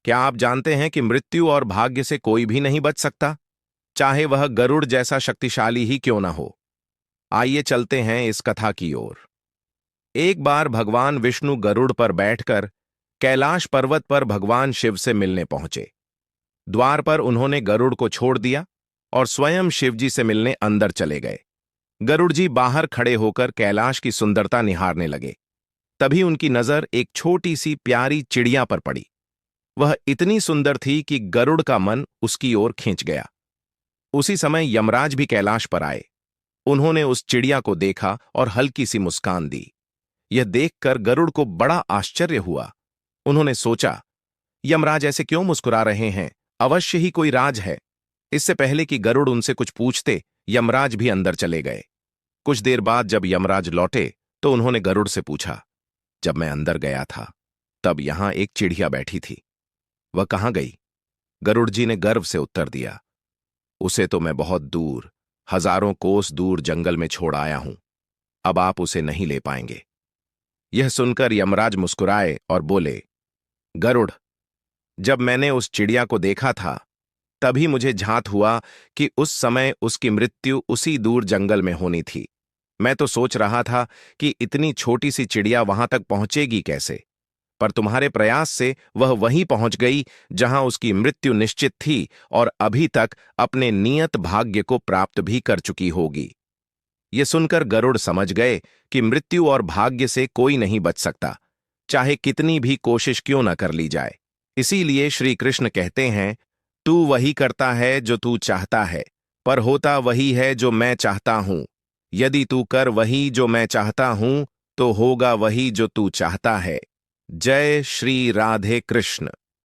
क्या आप जानते हैं कि मृत्यु और भाग्य से कोई भी नहीं बच सकता, चाहे वह गरुड़ जैसा शक्तिशाली ही क्यों ना हो। आइए चलते हैं इस कथा की ओर। एक बार भगवान विष्णु गरुड़ पर बैठकर कैलाश पर्वत पर भगवान शिव से मिलने पहुंचे। द्वार पर उन्होंने गरुड़ को छोड़ दिया और स्वयं शिवजी से मिलने अंदर चले गए। गरुड़ जी बाहर खड़े होकर कैलाश की सुंदरता निहारने लगे। तभी उनकी नजर एक छोटी सी प्यारी चिड़िया पर पड़ी। वह इतनी सुंदर थी कि गरुड़ का मन उसकी ओर खींच गया। उसी समय यमराज भी कैलाश पर आए। उन्होंने उस चिड़िया को देखा और हल्की सी मुस्कान दी। यह देखकर गरुड़ को बड़ा आश्चर्य हुआ। उन्होंने सोचा, यमराज ऐसे क्यों मुस्कुरा रहे हैं? अवश्य ही कोई राज है। इससे पहले कि गरुड़ उनसे कुछ पूछते, यमराज भी अंदर चले गए। कुछ देर बाद जब यमराज लौटे तो उन्होंने गरुड़ से पूछा, जब मैं अंदर गया था तब यहां एक चिड़िया बैठी थी, वह कहां गई? गरुड़ जी ने गर्व से उत्तर दिया, उसे तो मैं बहुत दूर, हजारों कोस दूर जंगल में छोड़ आया हूं। अब आप उसे नहीं ले पाएंगे। यह सुनकर यमराज मुस्कुराए और बोले, गरुड़, जब मैंने उस चिड़िया को देखा था तभी मुझे झांत हुआ कि उस समय उसकी मृत्यु उसी दूर जंगल में होनी थी। मैं तो सोच रहा था कि इतनी छोटी सी चिड़िया वहां तक पहुंचेगी कैसे, पर तुम्हारे प्रयास से वह वहीं पहुंच गई जहां उसकी मृत्यु निश्चित थी और अभी तक अपने नियत भाग्य को प्राप्त भी कर चुकी होगी। ये सुनकर गरुड़ समझ गए कि मृत्यु और भाग्य से कोई नहीं बच सकता, चाहे कितनी भी कोशिश क्यों न कर ली जाए। इसीलिए श्री कृष्ण कहते हैं, तू वही करता है जो तू चाहता है, पर होता वही है जो मैं चाहता हूं। यदि तू कर वही जो मैं चाहता हूं तो होगा वही जो तू चाहता है। जय श्री राधे कृष्ण।